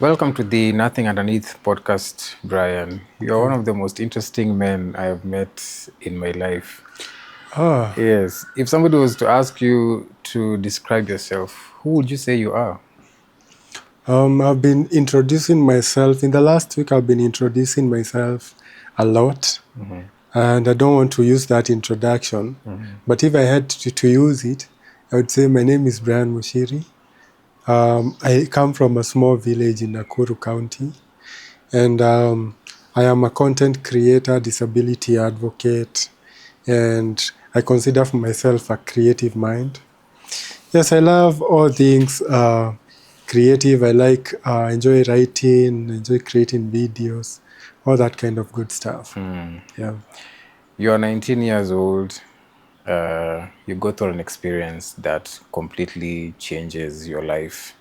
Welcome to the Nothing Underneath podcast, Brian. You're one of the most interesting men I have met in my life. Ah, Yes. If somebody was to ask you to describe yourself, who would you say you are? I've been introducing myself. In the last week, I've been introducing myself a lot. And I don't want to use that introduction. But if I had to use it, I would say my name is Brian Muchiri. I come from a small village in Nakuru County. And I am a content creator, disability advocate, and I consider myself a creative mind. Yes, I love all things creative. I enjoy writing, enjoy creating videos, all that kind of good stuff. Yeah. You're 19 years old. You go through an experience that completely changes your life.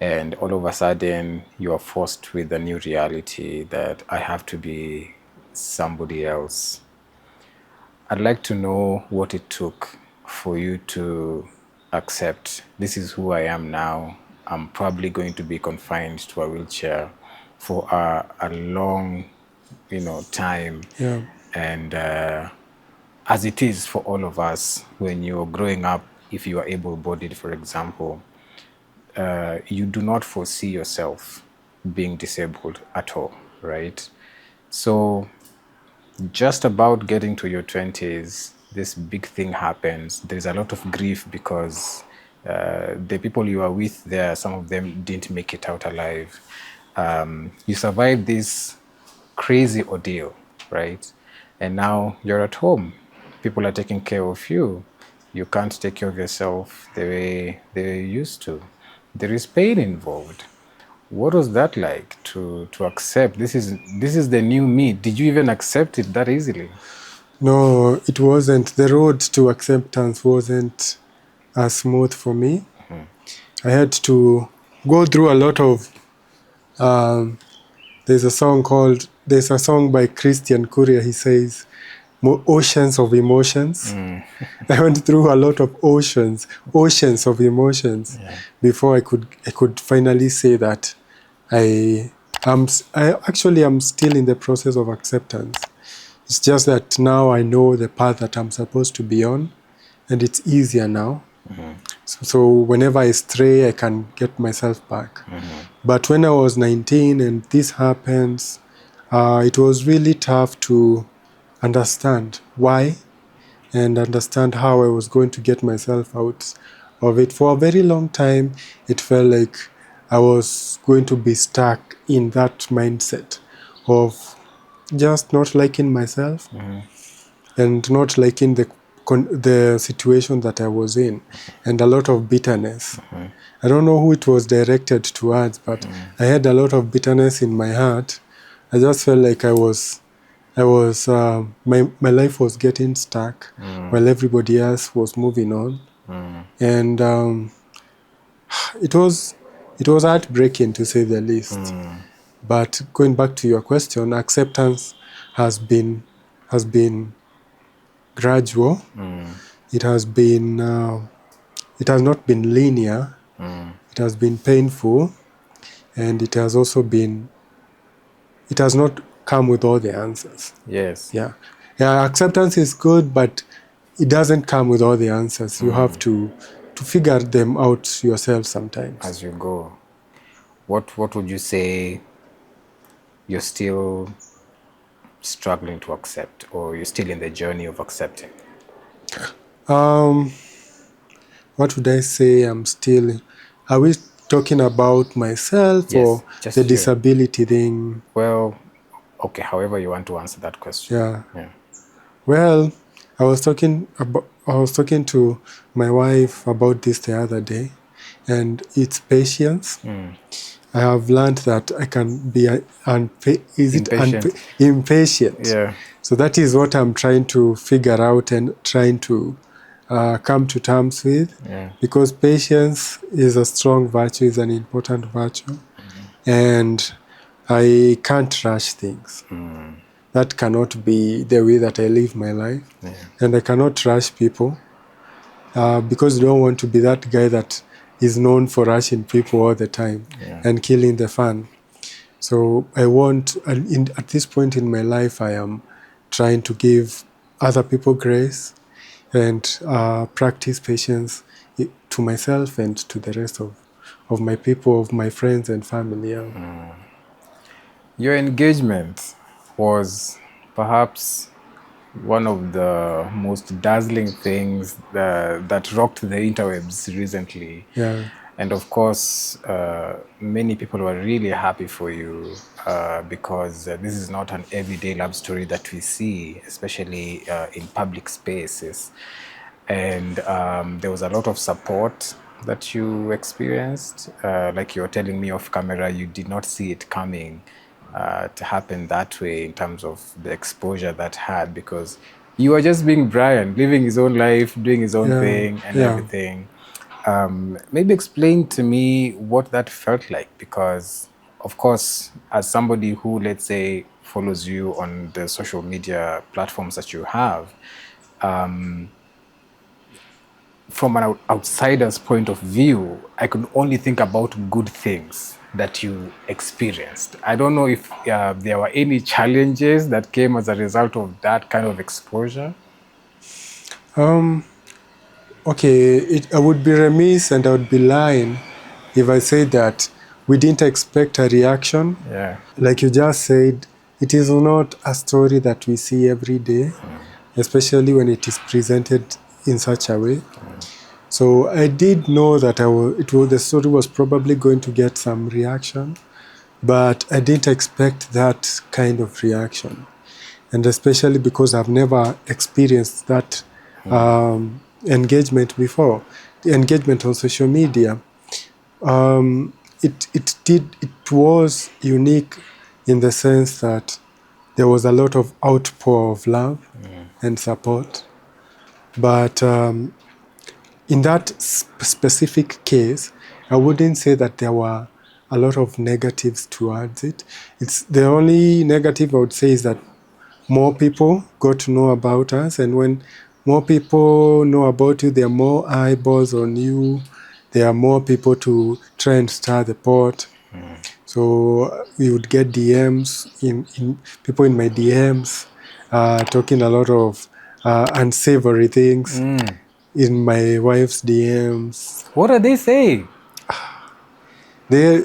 And all of a sudden, you are forced with a new reality that I have to be somebody else. I'd like to know what it took for you to accept this is who I am now. I'm probably going to be confined to a wheelchair for a long, time. Yeah. And as it is for all of us, when you're growing up, if you are able-bodied, for example, you do not foresee yourself being disabled at all, right? So just about getting to your 20s, this big thing happens. There's a lot of grief because the people you are with there, some of them didn't make it out alive. You survived this crazy ordeal, right? And now you're at home. People are taking care of you. You can't take care of yourself the way they used to. There is pain involved. What was that like to accept this is the new me? Did you even accept it that easily? No, it wasn't. The road to acceptance wasn't as smooth for me. I had to go through a lot of. There's a song by Christian Courier. He says, oceans of emotions. I went through a lot of oceans of emotions before I could finally say that I actually am still in the process of acceptance. It's just that now I know the path that I'm supposed to be on, and it's easier now. So whenever I stray, I can get myself back. But when I was 19 and this happens, it was really tough to understand why and understand how I was going to get myself out of it. For a very long time, it felt like I was going to be stuck in that mindset of just not liking myself and not liking the situation that I was in, and a lot of bitterness. I don't know who it was directed towards, but I had a lot of bitterness in my heart. I just felt like my life was getting stuck while everybody else was moving on, and it was heartbreaking to say the least. But going back to your question, acceptance has been gradual. It has not been linear. It has been painful, and it has not come with all the answers. Yes. Yeah, acceptance is good, but it doesn't come with all the answers. You have to figure them out yourself sometimes. As you go, what would you say you're still struggling to accept, or you're still in the journey of accepting? What would I say? Are we talking about myself, Yes, or just the you. disability thing? Well, okay, however you want to answer that question. Yeah. Well, I was talking to my wife about this the other day, and it's patience. I have learned that I can be impatient. Yeah. So that is what I'm trying to figure out and trying to come to terms with. Yeah. Because patience is a strong virtue, is an important virtue, and I can't rush things. That cannot be the way that I live my life. And I cannot rush people because I don't want to be that guy that is known for rushing people all the time and killing the fun. So I want, at this point in my life, I am trying to give other people grace and practice patience to myself and to the rest of my people, of my friends and family. Your engagement was perhaps one of the most dazzling things that rocked the interwebs recently. Yeah. And of course, many people were really happy for you because this is not an everyday love story that we see, especially in public spaces. And there was a lot of support that you experienced. Like you were telling me off camera, you did not see it coming to happen that way in terms of the exposure that had, because you were just being Brian, living his own life, doing his own thing and everything. Maybe explain to me what that felt like, because of course, as somebody who, let's say, follows you on the social media platforms that you have, from an outsider's point of view, I could only think about good things that you experienced. I don't know if there were any challenges that came as a result of that kind of exposure. Okay, I would be remiss and I would be lying if I say that we didn't expect a reaction. Yeah. Like you just said, it is not a story that we see every day, especially when it is presented in such a way. So I did know that the story was probably going to get some reaction, but I didn't expect that kind of reaction. And especially because I've never experienced that engagement before, the engagement on social media. It was unique in the sense that there was a lot of outpour of love and support. But in that specific case, I wouldn't say that there were a lot of negatives towards it. It's the only negative I would say is that more people got to know about us, and when more people know about you, there are more eyeballs on you. There are more people to try and stir the pot. So we would get DMs in people in my DMs talking a lot of unsavory things in my wife's DMs. What are they saying? They,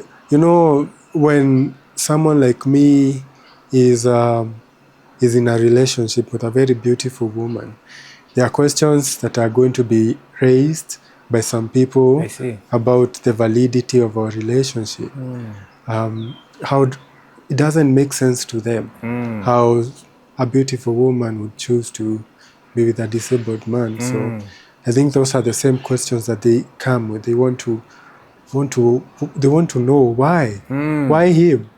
when someone like me is in a relationship with a very beautiful woman, there are questions that are going to be raised by some people I see. about the validity of our relationship. How it doesn't make sense to them how a beautiful woman would choose to be with a disabled man. So I think those are the same questions that they come with. They want to know why. Why him?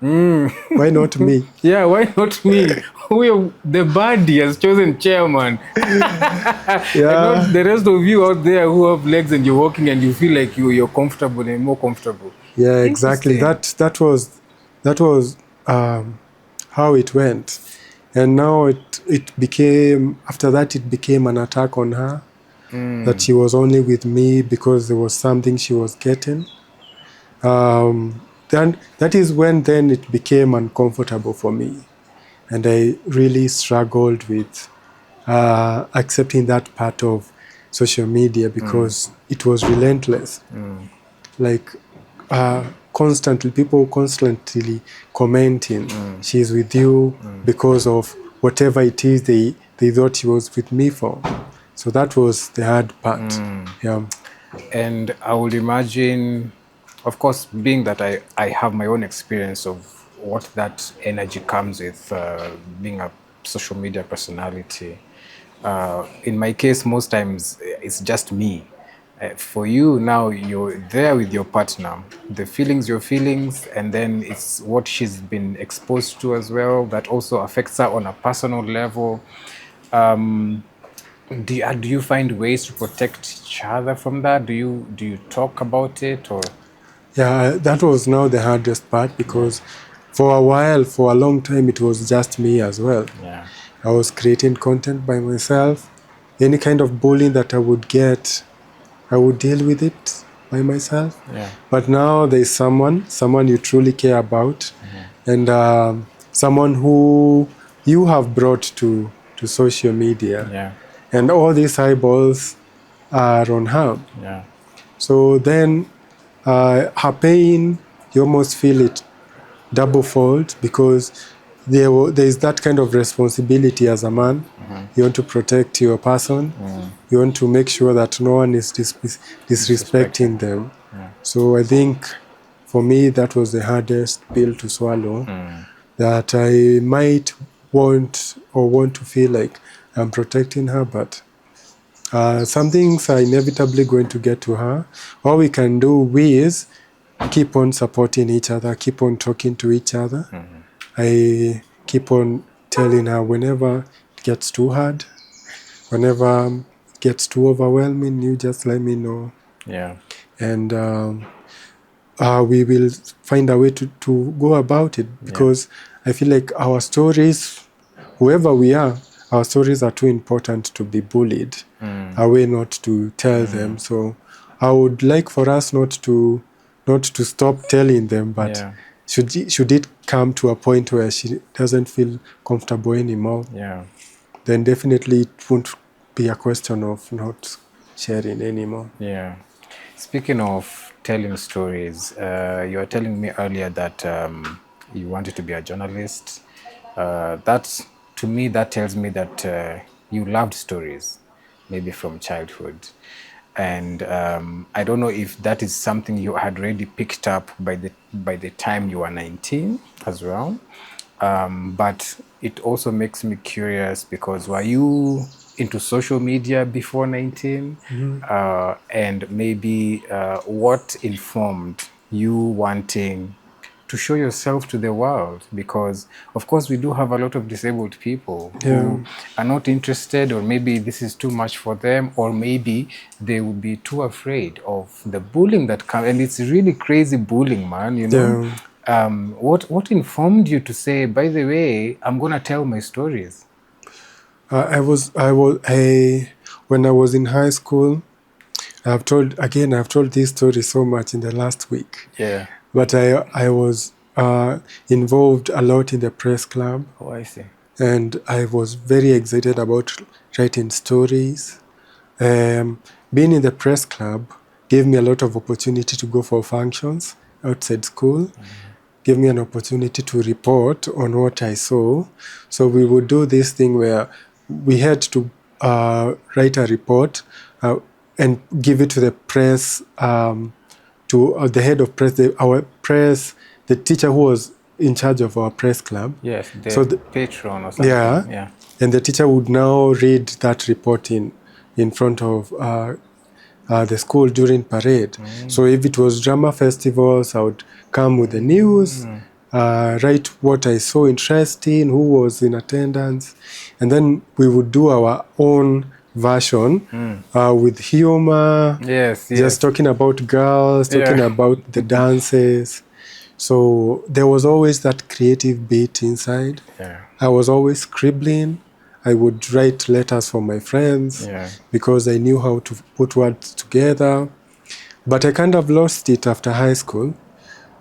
Why not me? Yeah, why not me? The body has chosen chairman. And not the rest of you out there who have legs and you're walking and you feel like you're comfortable and more comfortable. Yeah, exactly. That was how it went, and now it became, after that it became an attack on her, that she was only with me because there was something she was getting. Then that is when then it became uncomfortable for me, and I really struggled with accepting that part of social media because it was relentless. Like people constantly commenting, she's with you because of whatever it is they thought she was with me for. So that was the hard part. Yeah. And I would imagine, of course, being that I have my own experience of what that energy comes with being a social media personality. In my case, most times it's just me. For you now, you're there with your partner, the feelings, your feelings, and then it's what she's been exposed to as well that also affects her on a personal level. Do you find ways to protect each other from that? Do you talk about it, or? Yeah, that was now the hardest part because for a while, for a long time, it was just me as well. Yeah. I was creating content by myself. Any kind of bullying that I would get, I would deal with it by myself. Yeah. But now there's someone you truly care about, and someone who you have brought to social media. Yeah. And all these eyeballs are on her. Yeah. So then her pain, you almost feel it double fold, because there is that kind of responsibility as a man. You want to protect your person. You want to make sure that no one is disrespecting them. Yeah. So I think for me that was the hardest pill to swallow, that I might want to feel like I'm protecting her, but some things are inevitably going to get to her. All we can do is keep on supporting each other, keep on talking to each other. I keep on telling her whenever it gets too hard, whenever it gets too overwhelming, you just let me know. Yeah. And we will find a way to go about it, because I feel like our stories, whoever we are, our stories are too important to be bullied away, not to tell them. So I would like for us not to stop telling them, but Yeah. should it come to a point where she doesn't feel comfortable anymore, Yeah. then definitely it won't be a question of not sharing anymore. Yeah. Speaking of telling stories, you were telling me earlier that you wanted to be a journalist. That's, to me, that tells me that you loved stories, maybe from childhood. And I don't know if that is something you had already picked up by the time you were 19 as well. But it also makes me curious, because were you into social media before 19? And maybe what informed you wanting to show yourself to the world? Because of course we do have a lot of disabled people who are not interested, or maybe this is too much for them, or maybe they would be too afraid of the bullying that comes, and it's really crazy bullying, man, you know. What informed you to say, by the way, I'm gonna tell my stories? When I was in high school, I've told this story so much in the last week. Yeah. But I was involved a lot in the press club. Oh, I see. And I was very excited about writing stories. Being in the press club gave me a lot of opportunity to go for functions outside school. Gave me an opportunity to report on what I saw. So we would do this thing where we had to write a report and give it to the press, to the head of press, the teacher who was in charge of our press club. Yes, the So patron or something. yeah. And the teacher would now read that report in front of the school during parade. So if it was drama festivals, I would come with the news, write what I saw interesting, who was in attendance, and then we would do our own version with humor, just talking about girls, talking about the dances. So there was always that creative beat inside. I was always scribbling. I would write letters for my friends because I knew how to put words together. But I kind of lost it after high school.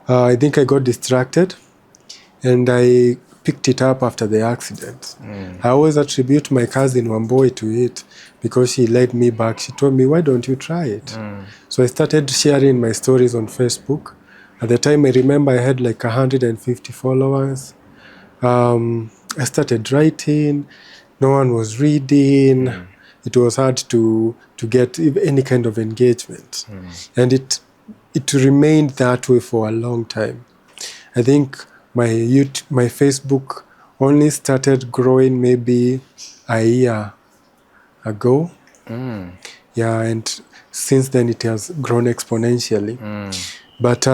I think I got distracted and I picked it up after the accident. I always attribute my cousin Wamboi to it because she led me back. She told me, why don't you try it? So I started sharing my stories on Facebook. At the time, I remember I had like 150 followers. I started writing. No one was reading. It was hard to get any kind of engagement. And it remained that way for a long time. I think my Facebook only started growing maybe a year ago. Yeah, and since then it has grown exponentially. But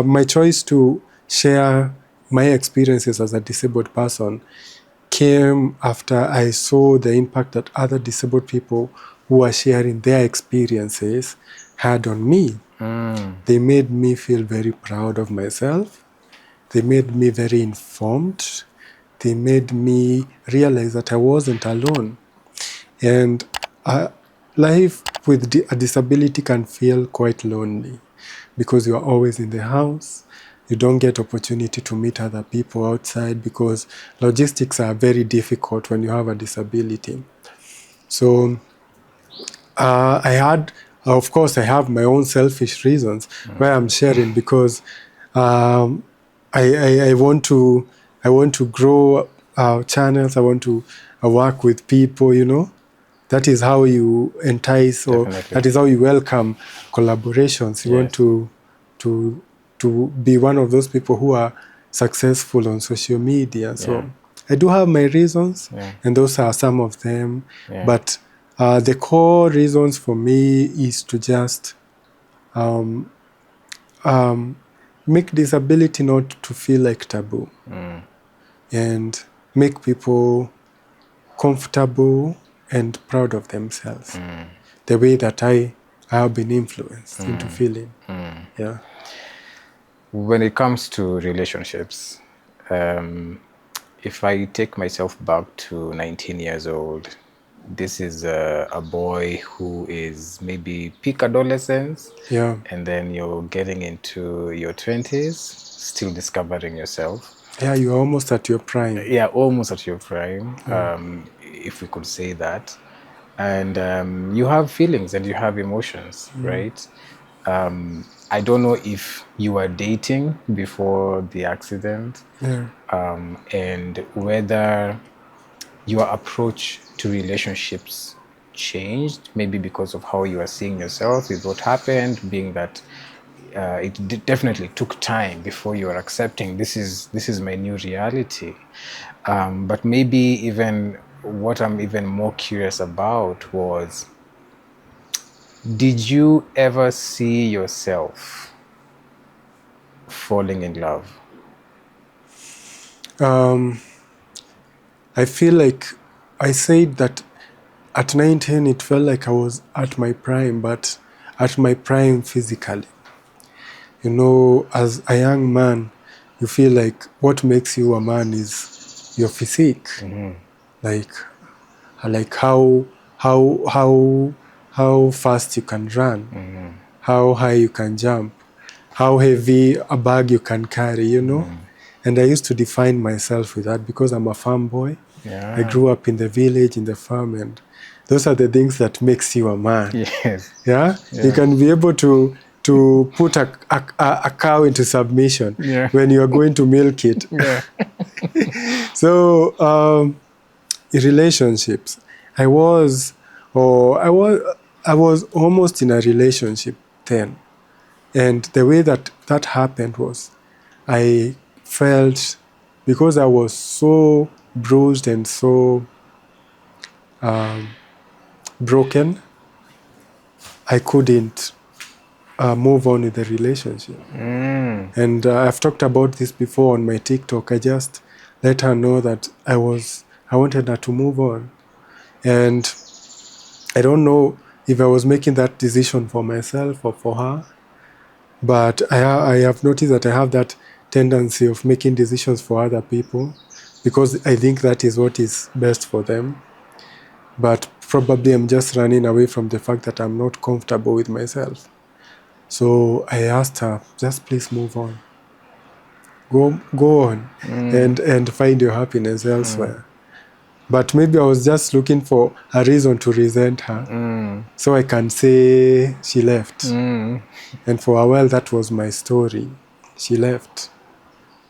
my choice to share my experiences as a disabled person came after I saw the impact that other disabled people who are sharing their experiences had on me. They made me feel very proud of myself. They made me very informed. They made me realize that I wasn't alone. And life with a disability can feel quite lonely because you are always in the house. You don't get opportunity to meet other people outside because logistics are very difficult when you have a disability. So I had, of course, I have my own selfish reasons why I'm sharing because I want to grow channels. I want to work with people. You know, that is how you entice, or Definitely. that is how you welcome collaborations. You want to be one of those people who are successful on social media. So I do have my reasons, and those are some of them. But the core reasons for me is to just make disability not to feel like taboo, and make people comfortable and proud of themselves, the way that I have been influenced into feeling. Yeah. When it comes to relationships, if I take myself back to 19 years old, this is a boy who is maybe peak adolescence, and then you're getting into your 20s, still discovering yourself. Yeah, you're almost at your prime. Yeah, almost at your prime, if we could say that. And you have feelings and you have emotions, right? I don't know if you were dating before the accident, and whether your approach to relationships changed, maybe because of how you are seeing yourself with what happened, being that it definitely took time before you were accepting this is my new reality. But maybe even what I'm even more curious about was, did you ever see yourself falling in love? I feel like I said that at 19 it felt like I was at my prime, but at my prime physically. You know, as a young man, you feel like what makes you a man is your physique. Like how fast you can run, how high you can jump, how heavy a bag you can carry, you know. And I used to define myself with that because I'm a farm boy. I grew up in the village, in the farm, and those are the things that makes you a man. Yes. Yeah? You can be able to put a cow into submission when you are going to milk it. So in relationships, I was almost in a relationship then, and the way that happened was, I felt, because I was so bruised and so broken, I couldn't move on with the relationship. And I've talked about this before on my TikTok. I just let her know that I wanted her to move on. And I don't know if I was making that decision for myself or for her, but I have noticed that I have that tendency of making decisions for other people because I think that is what is best for them. But probably I'm just running away from the fact that I'm not comfortable with myself. So I asked her, just please move on. Go on and find your happiness elsewhere. But maybe I was just looking for a reason to resent her, so I can say she left. And for a while, that was my story. She left.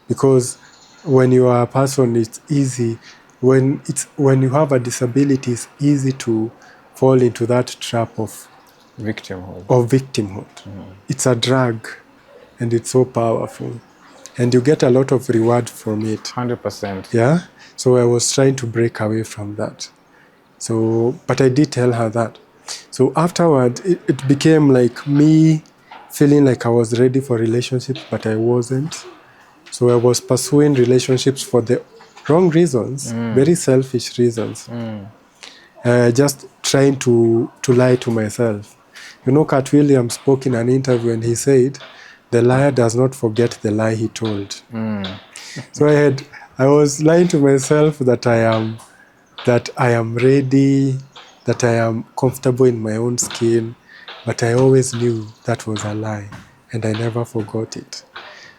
Because when you are a person, it's easy. When you have a disability, it's easy to fall into that trap of victimhood. It's a drug, and it's so powerful. And you get a lot of reward from it. 100%. Yeah? So I was trying to break away from that. So, but I did tell her that. So afterward, it became like me feeling like I was ready for relationships, but I wasn't. So I was pursuing relationships for the wrong reasons, very selfish reasons. Just trying to lie to myself. You know, Cat Williams spoke in an interview and he said, the liar does not forget the lie he told. So I was lying to myself that I am ready, that I am comfortable in my own skin, but I always knew that was a lie, and I never forgot it.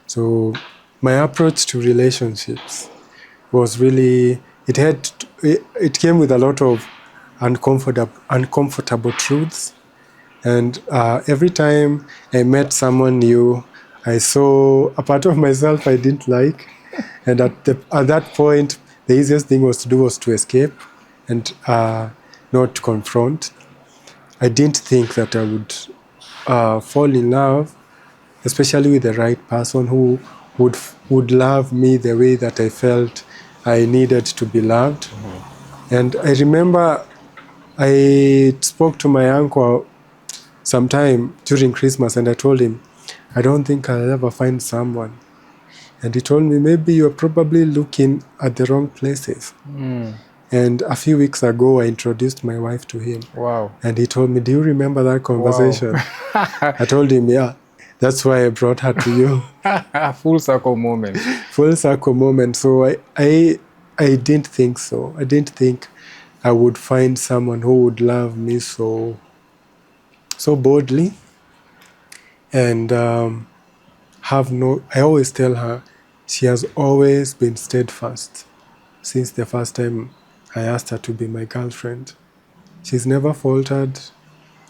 So my approach to relationships was really, it came with a lot of uncomfortable truths. And every time I met someone new, I saw a part of myself I didn't like. And at that point, the easiest thing was to escape and not confront. I didn't think that I would fall in love, especially with the right person who would love me the way that I felt I needed to be loved. And I remember I spoke to my uncle sometime during Christmas, and I told him, I don't think I'll ever find someone. And he told me, maybe you're probably looking at the wrong places. And a few weeks ago, I introduced my wife to him. Wow. And he told me, do you remember that conversation? Wow. I told him, yeah, that's why I brought her to you. Full circle moment. Full circle moment. So I didn't think so. I didn't think I would find someone who would love me so boldly. And I always tell her, she has always been steadfast since the first time I asked her to be my girlfriend. She's never faltered,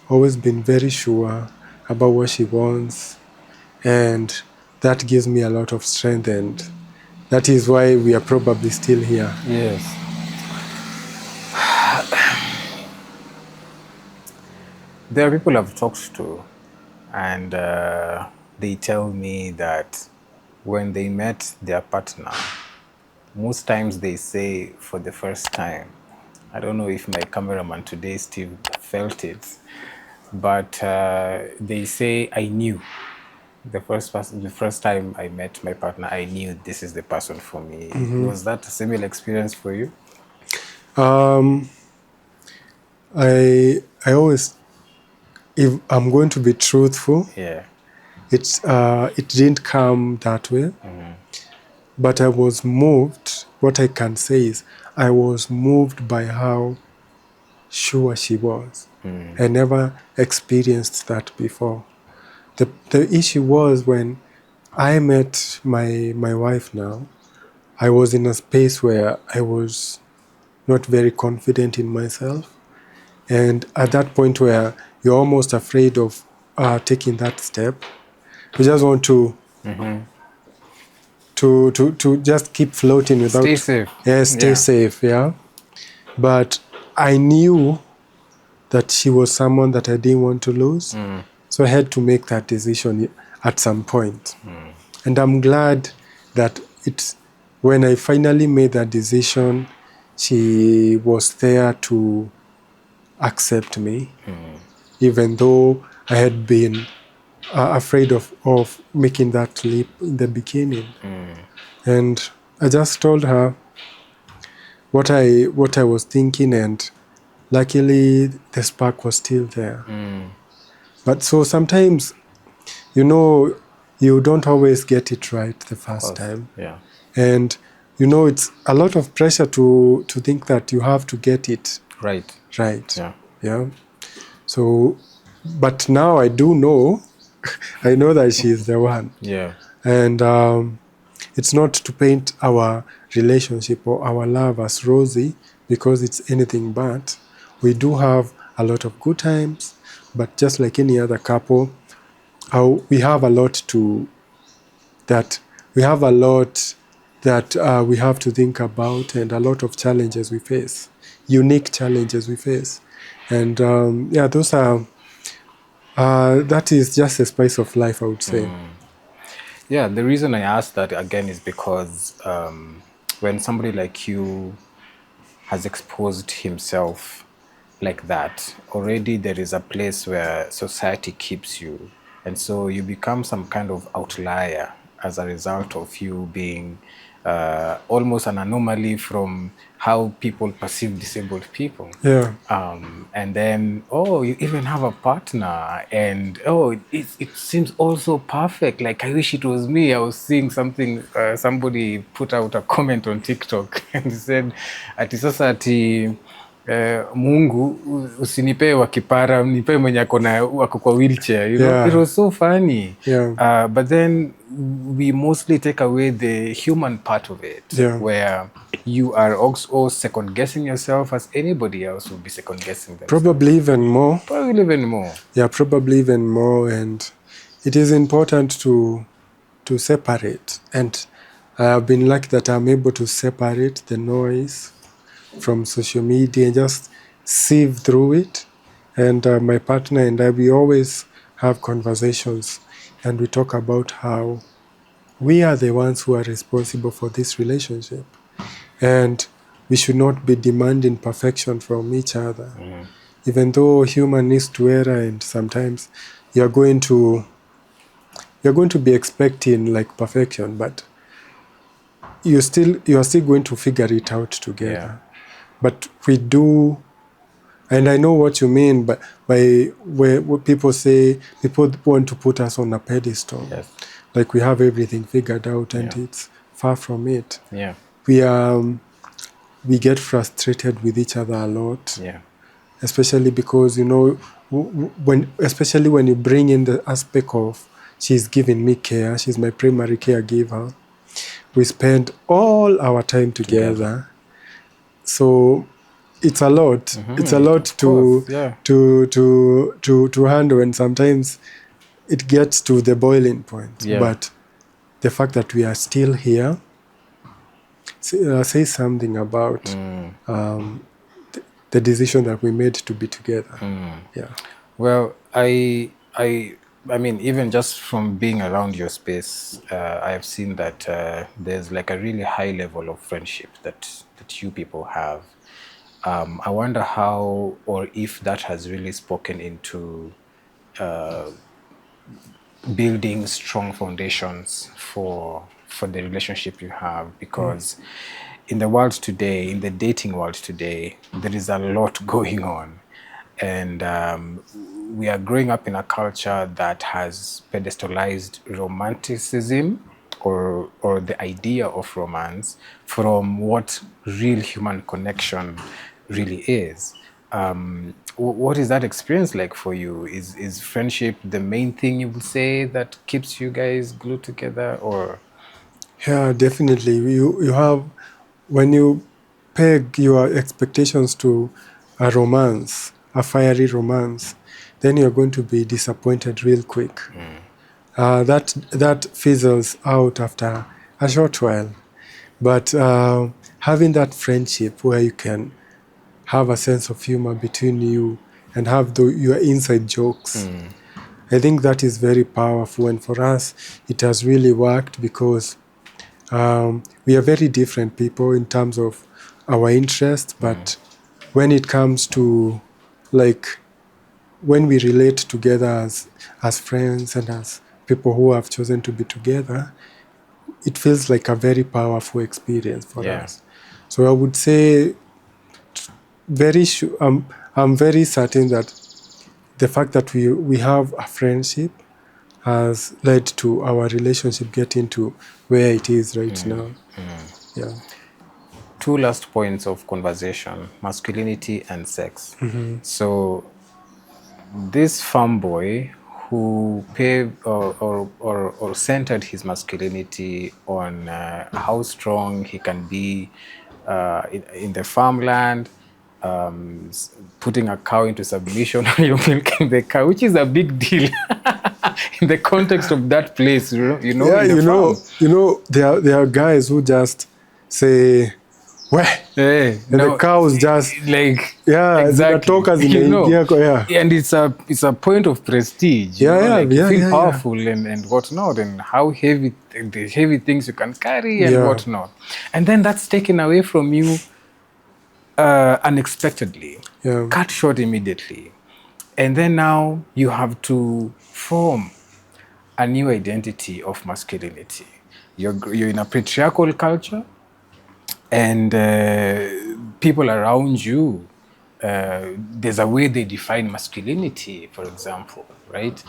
always been very sure about what she wants, and that gives me a lot of strength, and that is why we are probably still here. Yes. There are people I've talked to, and they tell me that when they met their partner, most times they say for the first time, I don't know if my cameraman today, Steve, felt it, but they say, I knew. The first time I met my partner, I knew this is the person for me. Was that a similar experience for you? I always, if I'm going to be truthful, Yeah. it didn't come that way. But I was moved. What I can say is I was moved by how sure she was. I never experienced that before. The issue was when I met my wife now, I was in a space where I was not very confident in myself. And at that point where you're almost afraid of taking that step, you just want to just keep floating without... Stay safe. Yeah, stay safe, yeah. But I knew that she was someone that I didn't want to lose. So I had to make that decision at some point. And I'm glad that when I finally made that decision, she was there to accept me, even though I had been afraid of making that leap in the beginning. And I just told her what I was thinking, and luckily the spark was still there. But so sometimes, you don't always get it right the first time. Yeah. And it's a lot of pressure to think that you have to get it Right. Yeah. So, but now I do know, I know that she's the one. Yeah. And it's not to paint our relationship or our love as rosy, because it's anything but. We do have a lot of good times, but just like any other couple, we have a lot that we have to think about, and a lot of challenges we face, unique challenges we face. And those are, that is just a spice of life, I would say. Yeah, the reason I asked that again is because when somebody like you has exposed himself like that, already there is a place where society keeps you. And so you become some kind of outlier as a result of you being almost an anomaly from how people perceive disabled people. Yeah. And then, you even have a partner, and it seems also perfect. Like, I wish it was me. I was seeing something, somebody put out a comment on TikTok and said, "Ati sasa ati Mungu usinipee wa kipara, nipe mwenye wako kwa wheelchair, you know. Yeah. It was so funny. Yeah. But then we mostly take away the human part of it, where you are also second guessing yourself as anybody else would be second guessing themselves. Probably even more. Yeah, probably even more. And it is important to separate. And I've been lucky that I'm able to separate the noise from social media and just sieve through it. And my partner and I, we always have conversations and we talk about how we are the ones who are responsible for this relationship. And we should not be demanding perfection from each other. Even though human is to err, and sometimes you're going to be expecting like perfection, but you are still going to figure it out together. But we do, and I know what you mean, but by where people say people want to put us on a pedestal, like we have everything figured out, and it's far from it. We get frustrated with each other a lot, especially because, you know, especially when you bring in the aspect of she's giving me care, she's my primary caregiver. We spend all our time together. So it's a lot. It's a lot to handle, and sometimes it gets to the boiling point. But the fact that we are still here says something about the decision that we made to be together. Well, I mean, even just from being around your space, I have seen that there's like a really high level of friendship that you people have. I wonder how, or if that has really spoken into building strong foundations for the relationship you have, because in the world today, in the dating world today, there is a lot going on, and we are growing up in a culture that has pedestalized romanticism or the idea of romance from what real human connection really is. What is that experience like for you? Is friendship the main thing you would say that keeps you guys glued together, or? Yeah, definitely. You have, when you peg your expectations to a romance, a fiery romance, then you're going to be disappointed real quick. That fizzles out after a short while. But having that friendship where you can have a sense of humor between you and have your inside jokes, I think that is very powerful. And for us, it has really worked because we are very different people in terms of our interests, but when it comes to, like, when we relate together as friends and as people who have chosen to be together, it feels like a very powerful experience for us. So I would say I'm very certain that the fact that we have a friendship has led to our relationship getting to where it is right now. Two last points of conversation: masculinity and sex. So this farm boy who paved or centered his masculinity on how strong he can be in the farmland, putting a cow into submission, you're milking the cow, which is a big deal in the context of that place, you know. Yeah, there are guys who just say, "Weh," and the cows just like exactly. You know, and it's a point of prestige. You feel powerful and whatnot, and how heavy the heavy things you can carry and whatnot, and then that's taken away from you unexpectedly, cut short immediately, and then now you have to form a new identity of masculinity. You're in a patriarchal culture, and people around you, there's a way they define masculinity, for example, right?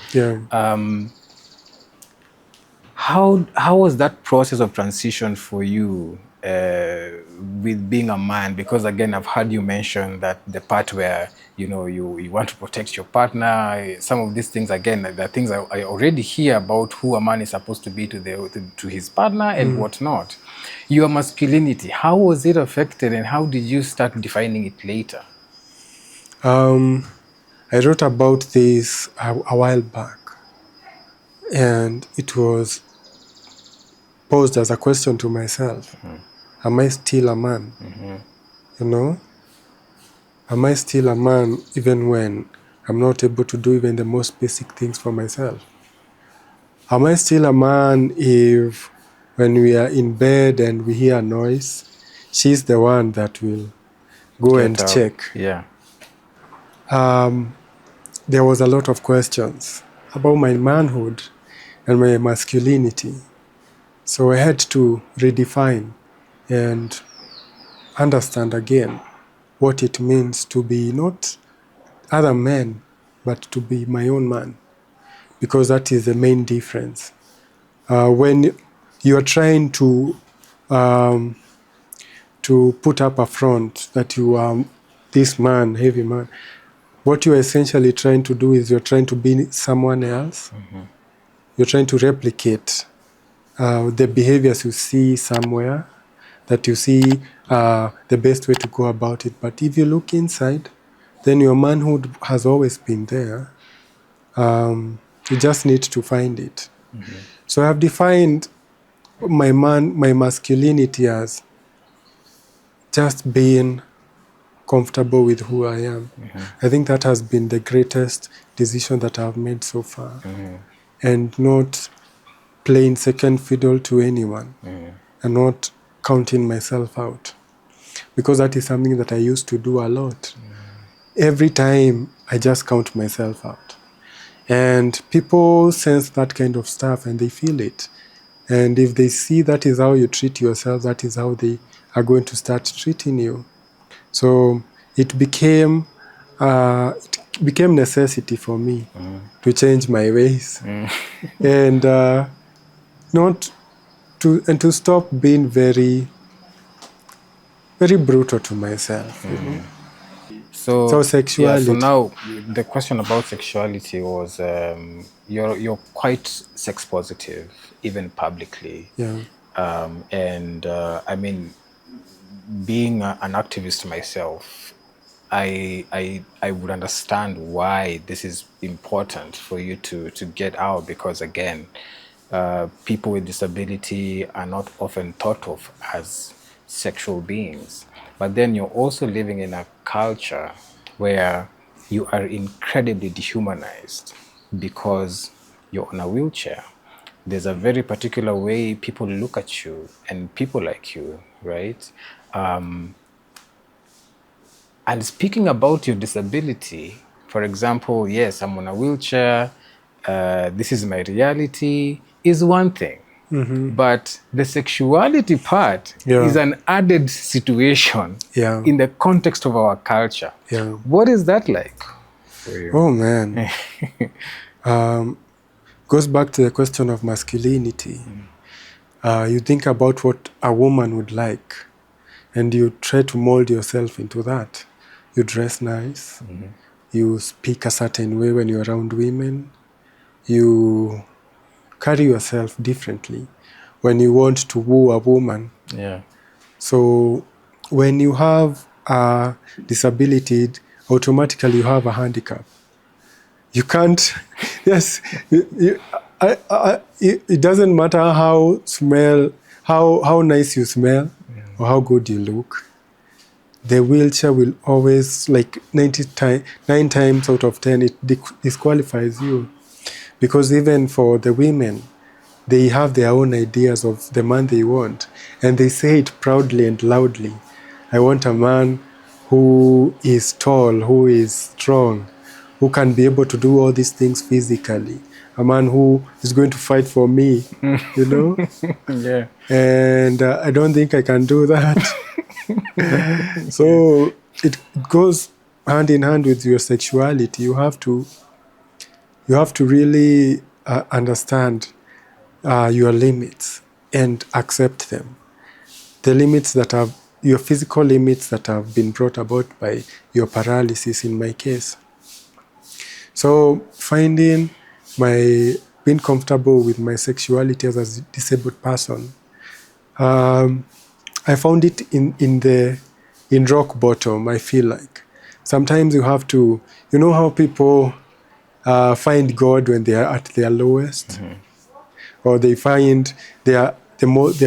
How was that process of transition for you with being a man, because again, I've heard you mention that the part where, you know, you want to protect your partner, some of these things, again, the things I already hear about who a man is supposed to be to his partner and whatnot. Your masculinity, how was it affected and how did you start defining it later? I wrote about this a while back, and it was posed as a question to myself. Am I still a man? You know? Am I still a man even when I'm not able to do even the most basic things for myself? Am I still a man if when we are in bed and we hear a noise, she's the one that will go Get and out. check? Yeah. There was a lot of questions about my manhood and my masculinity. So I had to redefine and understand again what it means to be not other men, but to be my own man, because that is the main difference. When you are trying to put up a front that you are this man, heavy man, what you are essentially trying to do is you're trying to be someone else. You're trying to replicate the behaviors you see somewhere, that you see the best way to go about it. But if you look inside, then your manhood has always been there. You just need to find it. So I've defined my masculinity as just being comfortable with who I am. I think that has been the greatest decision that I've made so far. And not playing second fiddle to anyone, and not counting myself out. Because that is something that I used to do a lot. Every time I just count myself out. And people sense that kind of stuff and they feel it. And if they see that is how you treat yourself, that is how they are going to start treating you. So it became necessity for me to change my ways and to stop being very, very brutal to myself. You know? So sexuality. Yeah, so now the question about sexuality was you're quite sex positive, even publicly. Yeah. And I mean, being an activist myself, I would understand why this is important for you to get out, because again, people with disability are not often thought of as sexual beings. But then you're also living in a culture where you are incredibly dehumanized because you're on a wheelchair. There's a very particular way people look at you and people like you, right? And speaking about your disability, for example, yes, I'm on a wheelchair, this is my reality, is one thing. But the sexuality part is an added situation in the context of our culture. Yeah. What is that like for you? Oh, man. Goes back to the question of masculinity. You think about what a woman would like, and you try to mold yourself into that. You dress nice. You speak a certain way when you're around women. You carry yourself differently when you want to woo a woman. Yeah. So when you have a disability, automatically you have a handicap. You can't, yes, it doesn't matter how nice you smell or how good you look. The wheelchair will always, like 9 times out of 10, it disqualifies you. Because even for the women, they have their own ideas of the man they want. And they say it proudly and loudly. I want a man who is tall, who is strong, who can be able to do all these things physically. A man who is going to fight for me, you know? Yeah. And I don't think I can do that. So it goes hand in hand with your sexuality. You have to really understand your limits and accept them. The limits that have your physical limits that have been brought about by your paralysis in my case. So being comfortable with my sexuality as a disabled person, I found it in rock bottom. I feel like sometimes you have to, you know how people find God when they are at their lowest, or they find their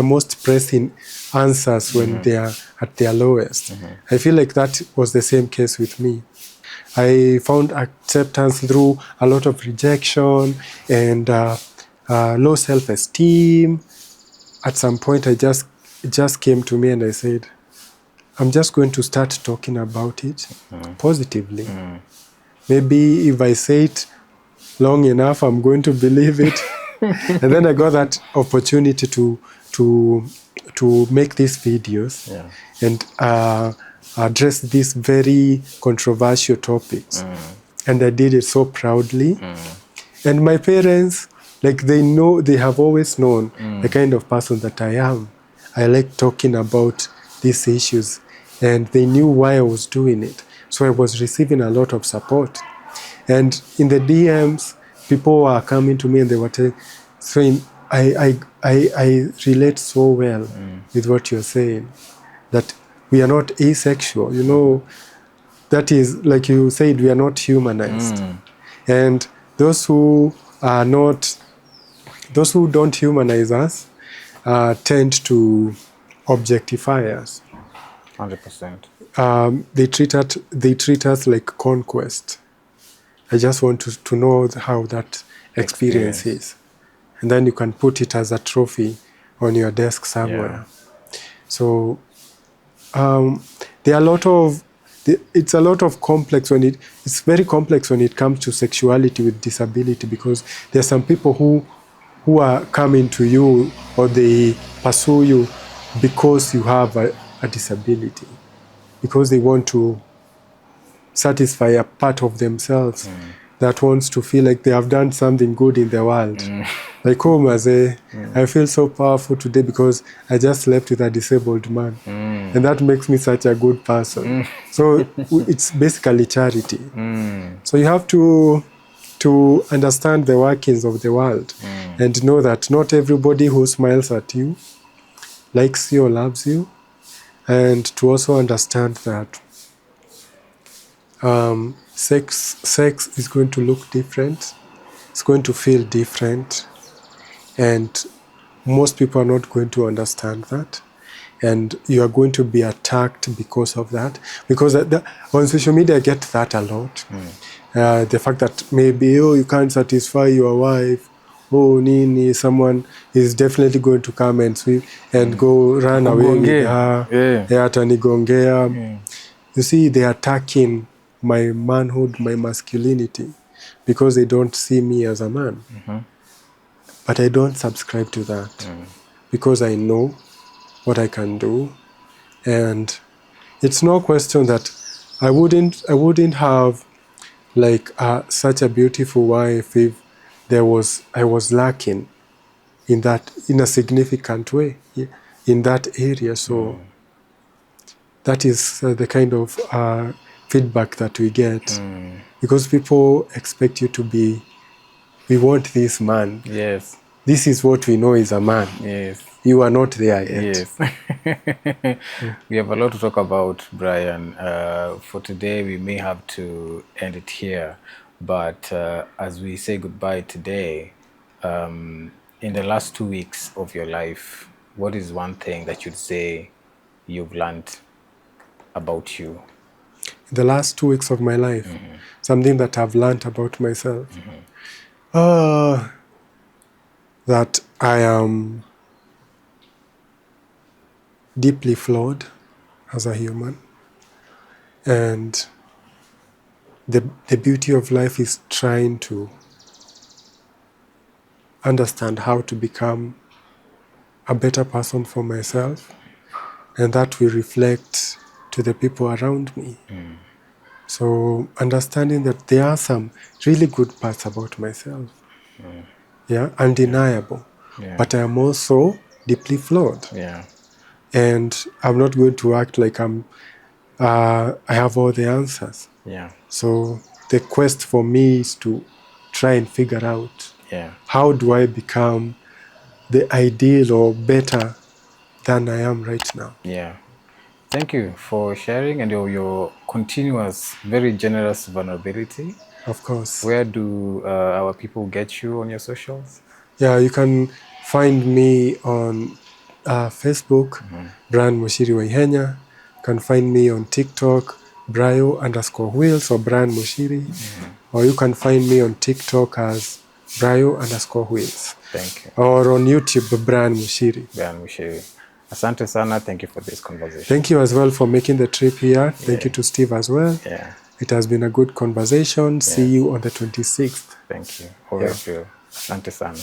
most pressing answers when they are at their lowest. I feel like that was the same case with me. I found acceptance through a lot of rejection and low self-esteem. At some point, it just came to me and I said, I'm just going to start talking about it positively. Maybe if I say it long enough, I'm going to believe it. And then I got that opportunity to make these videos and address these very controversial topics. And I did it so proudly. And my parents, like they have always known the kind of person that I am. I like talking about these issues, and they knew why I was doing it. So I was receiving a lot of support. And in the DMs, people were coming to me and they were saying, I relate so well with what you're saying, that we are not asexual. You know, that is, like you said, we are not humanized. And those who don't humanize us tend to objectify us. 100%. They treat us like conquest. I just want to know how that experience is. And then you can put it as a trophy on your desk somewhere. So there are a lot of, it's a lot of complex it's very complex when it comes to sexuality with disability, because there are some people who are coming to you, or they pursue you because you have a disability, because they want to satisfy a part of themselves that wants to feel like they have done something good in the world. Like, oh, Maze, I feel so powerful today because I just slept with a disabled man. And that makes me such a good person. So it's basically charity. So you have to understand the workings of the world and know that not everybody who smiles at you likes you or loves you. And to also understand that sex is going to look different. It's going to feel different. And most people are not going to understand that. And you are going to be attacked because of that. Because on social media, I get that a lot. The fact that maybe, you can't satisfy your wife. Oh, Nini, someone is definitely going to come and sweep and go run away with her. Atanigongea. You see, they are attacking my manhood, my masculinity, because they don't see me as a man. But I don't subscribe to that because I know what I can do. And it's no question that I wouldn't have like such a beautiful wife if I was lacking in a significant way in that area. So that is the kind of feedback that we get, because people expect you to be, we want this man. Yes. This is what we know is a man. Yes. You are not there yet. Yes. We have a lot to talk about, Brian. For today, we may have to end it here. But as we say goodbye today, in the last 2 weeks of your life, what is one thing that you'd say you've learned about you? The last 2 weeks of my life, something that I've learned about myself, that I am deeply flawed as a human, and the beauty of life is trying to understand how to become a better person for myself, and that will reflect to the people around me. So understanding that there are some really good parts about myself, undeniable, but I am also deeply flawed. and I'm not going to act like I have all the answers. Yeah. So the quest for me is to try and figure out how do I become the ideal or better than I am right now. Yeah. Thank you for sharing and your continuous, very generous vulnerability. Of course. Where do our people get you on your socials? Yeah, you can find me on Facebook, Brian Muchiri Waihenya. You can find me on TikTok, Brio_Wheels or Brian Muchiri. Or you can find me on TikTok as Brio_Wheels. Thank you. Or on YouTube, Brian Muchiri. Brian Muchiri. Asante sana. Thank you for this conversation. Thank you as well for making the trip here. Thank you to Steve as well. Yeah. It has been a good conversation. See you on the 26th. Thank you. Asante sana.